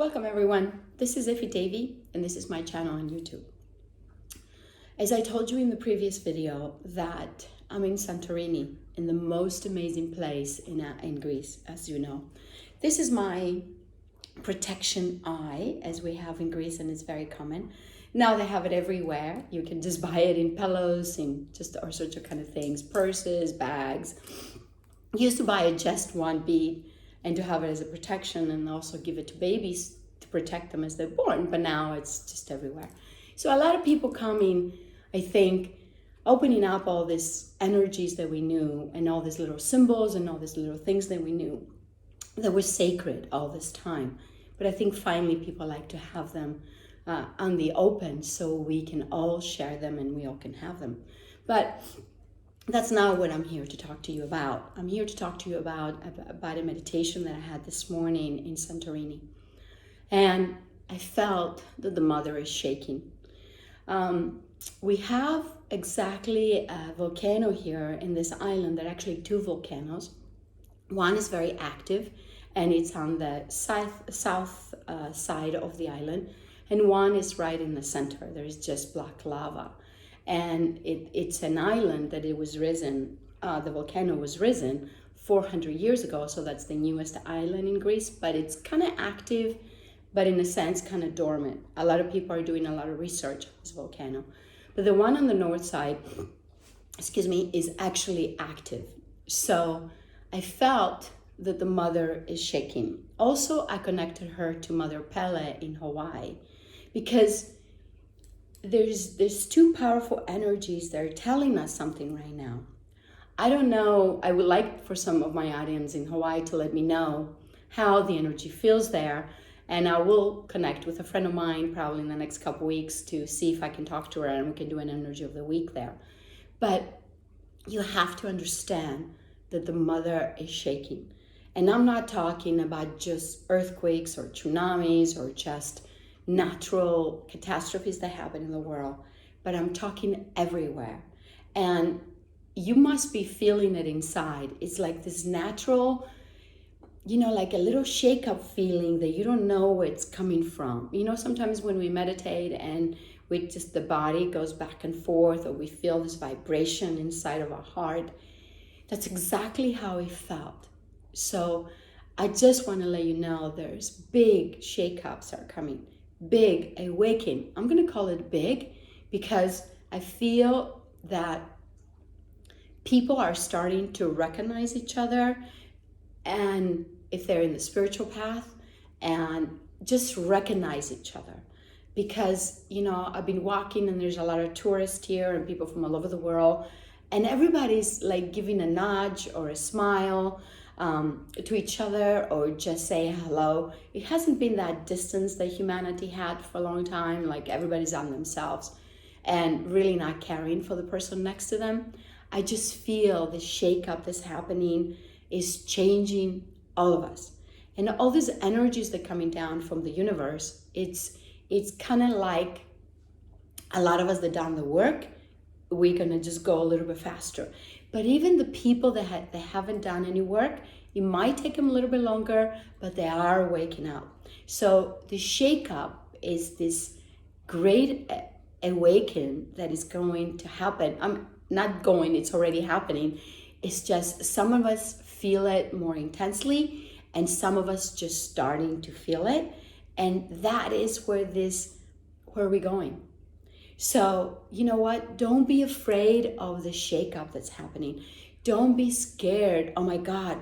Welcome everyone, this is Iffy Davy and this is my channel on YouTube. As I told you in the previous video that I'm in Santorini, in the most amazing place in Greece, as you know. This is my protection eye, as we have in Greece, and it's very common. Now they have it everywhere. You can just buy it in pillows, in just all sorts of kind of things, purses, bags. I used to buy just one bead and to have it as a protection, and also give it to babies to protect them as they're born, but now it's just everywhere. So a lot of people coming, I think, opening up all these energies that we knew, and all these little symbols and all these little things that we knew that were sacred all this time. But I think finally people like to have them on the open so we can all share them and we all can have them. But that's not what I'm here to talk to you about. I'm here to talk to you about a meditation that I had this morning in Santorini. And I felt that the mother is shaking. We have exactly a volcano here in this island. There are actually two volcanoes. One is very active and it's on the south side of the island. And one is right in the center. There is just black lava. And it's an island that it was risen, the volcano was risen 400 years ago, so that's the newest island in Greece, but it's kind of active, but in a sense kind of dormant. A lot of people are doing a lot of research on this volcano. But the one on the north side, is actually active. So I felt that the mother is shaking. Also, I connected her to Mother Pele in Hawaii, because there's two powerful energies that are telling us something right now. I don't know, I would like for some of my audience in Hawaii to let me know how the energy feels there, and I will connect with a friend of mine probably in the next couple weeks to see if I can talk to her and we can do an energy of the week there. But you have to understand that the mother is shaking. And I'm not talking about just earthquakes or tsunamis or just natural catastrophes that happen in the world, but I'm talking everywhere. And you must be feeling it inside. It's like this natural, like a little shake-up feeling that you don't know where it's coming from. Sometimes when we meditate and the body goes back and forth, or we feel this vibration inside of our heart, that's exactly how it felt. So I just want to let you know there's big shake-ups are coming. Big awakening. I'm going to call it big because I feel that people are starting to recognize each other, and if they're in the spiritual path, and just recognize each other. Because, I've been walking and there's a lot of tourists here and people from all over the world, and everybody's like giving a nudge or a smile to each other, or just say hello. It hasn't been that distance that humanity had for a long time, like everybody's on themselves and really not caring for the person next to them. I just feel the shake-up that's happening is changing all of us. And all these energies that are coming down from the universe, it's kind of like a lot of us that done the work, we're gonna just go a little bit faster. But even the people that haven't done any work, it might take them a little bit longer, but they are waking up. So the shake-up is this great awaken that is going to happen. I'm not going, it's already happening. It's just some of us feel it more intensely, and some of us just starting to feel it. And that is where we're going. So, you know what? Don't be afraid of the shake-up that's happening. Don't be scared. Oh my God,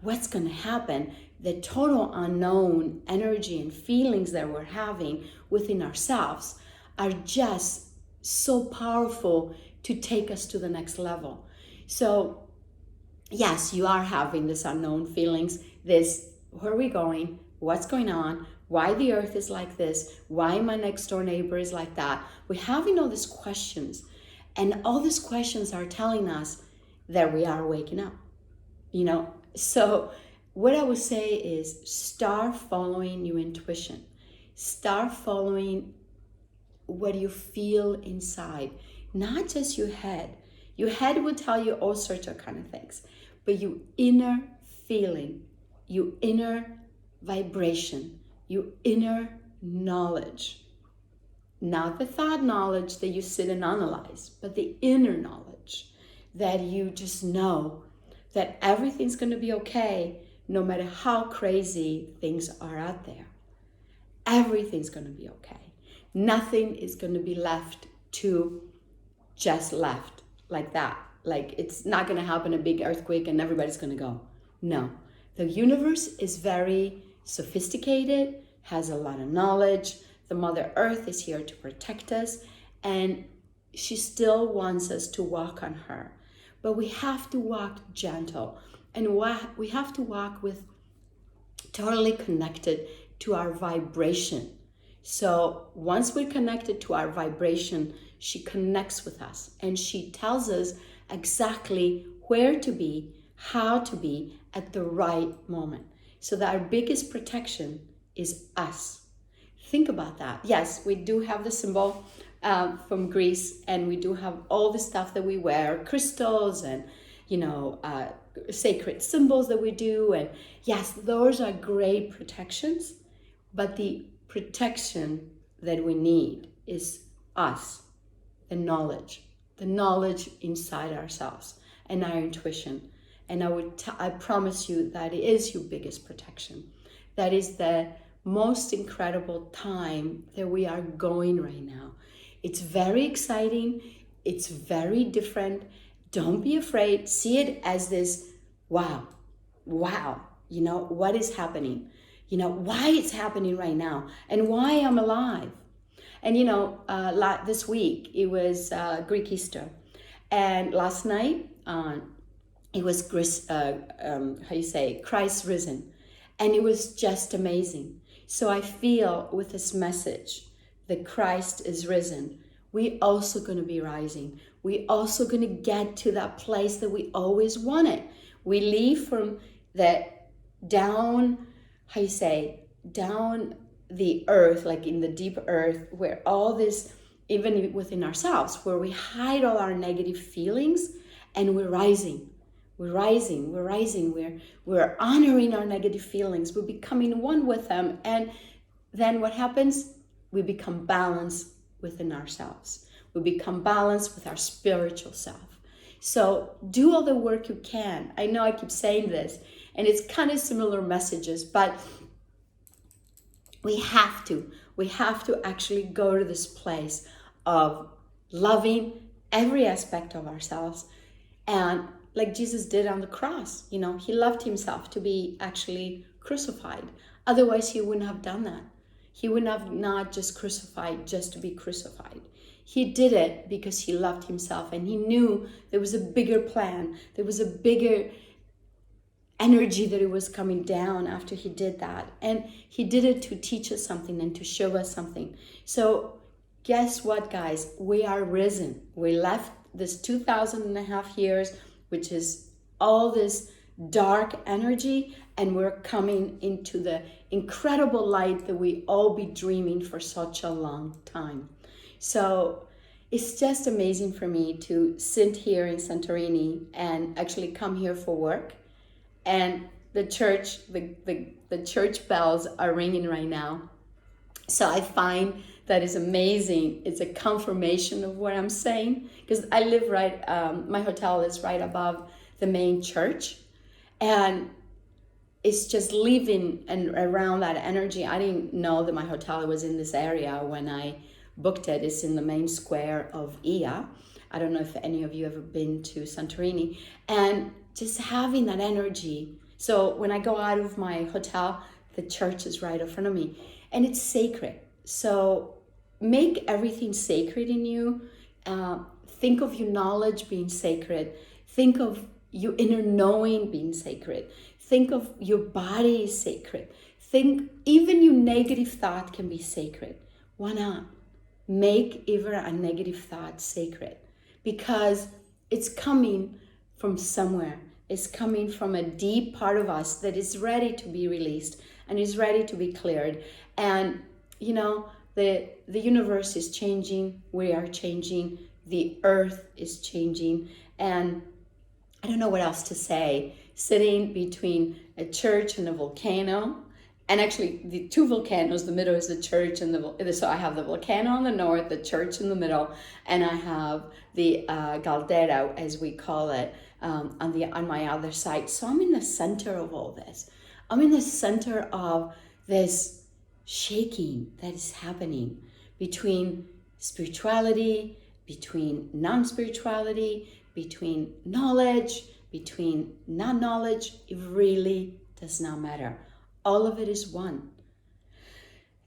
what's going to happen? The total unknown energy and feelings that we're having within ourselves are just so powerful to take us to the next level. So, yes, you are having this unknown feelings, where are we going? What's going on? Why the earth is like this? Why my next door neighbor is like that? We're having all these questions, and all these questions are telling us that we are waking up, So what I would say is start following your intuition. Start following what you feel inside, not just your head. Your head will tell you all sorts of kind of things, but your inner feeling, your inner vibration, your inner knowledge. Not the thought knowledge that you sit and analyze, but the inner knowledge that you just know that everything's going to be okay no matter how crazy things are out there. Everything's going to be okay. Nothing is going to be left to just left like that. Like it's not going to happen a big earthquake and everybody's going to go. No. The universe is very sophisticated, has a lot of knowledge. The Mother Earth is here to protect us, and she still wants us to walk on her. But we have to walk gentle, and we have to walk with totally connected to our vibration. So once we're connected to our vibration, she connects with us and she tells us exactly where to be, how to be at the right moment. So that our biggest protection is us. Think about that. Yes, we do have the symbol from Greece, and we do have all the stuff that we wear, crystals and, sacred symbols that we do. And yes, those are great protections, but the protection that we need is us, the knowledge inside ourselves and our intuition. And I promise you that it is your biggest protection. That is the most incredible time that we are going right now. It's very exciting. It's very different. Don't be afraid. See it as this, wow, what is happening? Why it's happening right now and why I'm alive. And this week it was Greek Easter, and last night it was Christ risen, and it was just amazing. So I feel with this message that Christ is risen, we also going to be rising. We also going to get to that place that we always wanted. We leave from that down the earth, like in the deep earth, where all this, even within ourselves, where we hide all our negative feelings, and we're rising. We're honoring our negative feelings. We're becoming one with them. And then what happens? We become balanced within ourselves. We become balanced with our spiritual self. So do all the work you can. I know I keep saying this, and it's kind of similar messages, but we have to actually go to this place of loving every aspect of ourselves. And like Jesus did on the cross, he loved himself to be actually crucified. Otherwise, he wouldn't have done that. He would have not just crucified just to be crucified. He did it because he loved himself, and he knew there was a bigger plan. There was a bigger energy that it was coming down after he did that. And he did it to teach us something and to show us something. So guess what, guys? We are risen. We left this 2,500 years, which is all this dark energy, and we're coming into the incredible light that we all be dreaming for such a long time. So it's just amazing for me to sit here in Santorini and actually come here for work. And the church, the church bells are ringing right now. So I find that is amazing. It's a confirmation of what I'm saying, because I live my hotel is right above the main church, and it's just living and around that energy. I didn't know that my hotel was in this area when I booked it. It's in the main square of Ia. I don't know if any of you ever been to Santorini, and just having that energy. So when I go out of my hotel, the church is right in front of me, and it's sacred. So make everything sacred in you. Think of your knowledge being sacred. Think of your inner knowing being sacred. Think of your body is sacred. Think even your negative thought can be sacred. Why not? Make even a negative thought sacred, because it's coming from somewhere. It's coming from a deep part of us that is ready to be released and is ready to be cleared. And the universe is changing. We are changing. The earth is changing. And I don't know what else to say. Sitting between a church and a volcano, And actually, the two volcanoes, the middle is the church, and so I have the volcano on the north, the church in the middle, and I have the caldera, as we call it, on my other side. So I'm in the center of all this. I'm in the center of this shaking that is happening between spirituality, between non-spirituality, between knowledge, between non-knowledge. It really does not matter. All of it is one.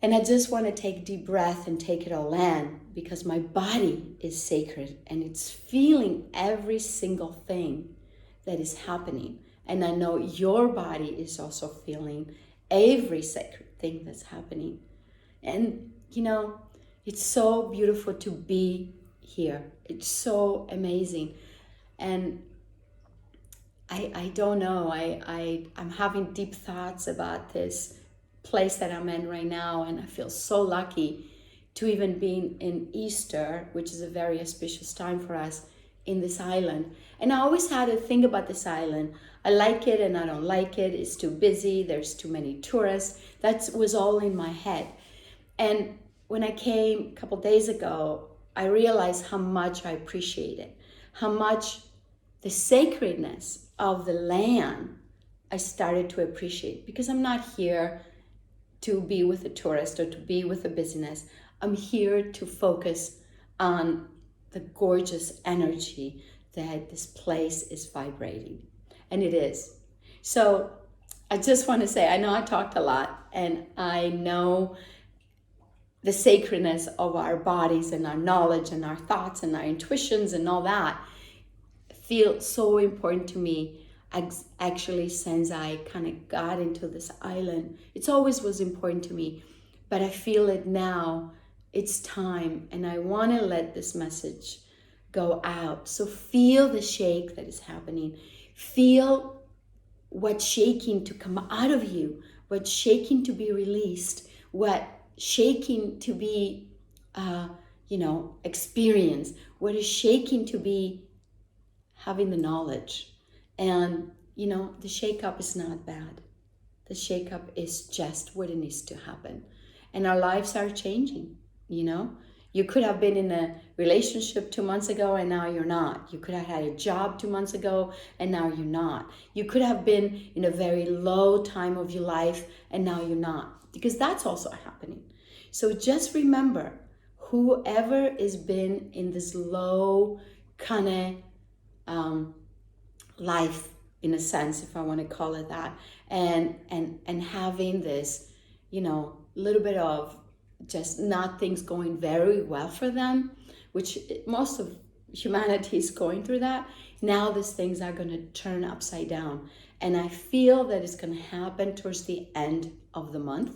And I just want to take a deep breath and take it all in, because my body is sacred and it's feeling every single thing that is happening. And I know your body is also feeling every sacred thing that's happening. And, it's so beautiful to be here. It's so amazing. And I don't know, I'm having deep thoughts about this place that I'm in right now, and I feel so lucky to even be in Easter, which is a very auspicious time for us, in this island. And I always had a thing about this island. I like it and I don't like it. It's too busy, there's too many tourists. That was all in my head. And when I came a couple days ago, I realized how much I appreciate it, how much the sacredness of the land I started to appreciate, because I'm not here to be with a tourist or to be with a business. I'm here to focus on the gorgeous energy that this place is vibrating, and it is. So I just want to say, I know I talked a lot, and I know the sacredness of our bodies and our knowledge and our thoughts and our intuitions and all that feel so important to me. Actually, since I kind of got into this island, it always was important to me, but I feel it now. It's time, and I want to let this message go out. So feel the shake that is happening. Feel what's shaking to come out of you, what's shaking to be released, what shaking to be, experienced, what is shaking to be having the knowledge. And, the shake-up is not bad. The shake-up is just what it needs to happen. And our lives are changing, You could have been in a relationship 2 months ago and now you're not. You could have had a job 2 months ago and now you're not. You could have been in a very low time of your life and now you're not. Because that's also happening. So just remember, whoever has been in this low kind of life, in a sense, if I want to call it that, and having this, little bit of just not things going very well for them, which most of humanity is going through that. Now these things are going to turn upside down. And I feel that it's going to happen towards the end of the month,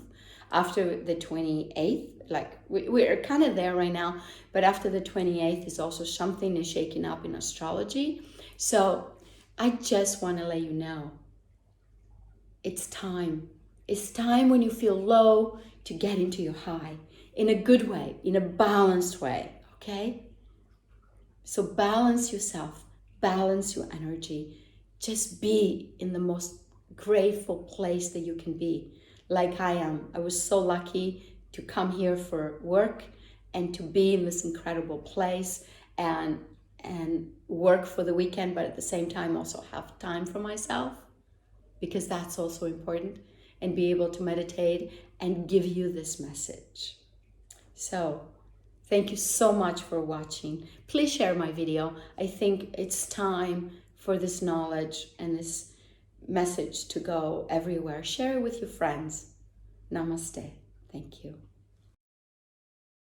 after the 28th. Like we're kind of there right now, but after the 28th is also something is shaking up in astrology. So I just want to let you know, it's time. It's time when you feel low to get into your high, in a good way, in a balanced way, okay? So balance yourself, balance your energy. Just be in the most grateful place that you can be, like I am. I was so lucky to come here for work and to be in this incredible place and work for the weekend, but at the same time also have time for myself, because that's also important, and be able to meditate and give you this message. So thank you so much for watching. Please share my video. I think it's time for this knowledge and this message to go everywhere. Share it with your friends. Namaste. Thank you.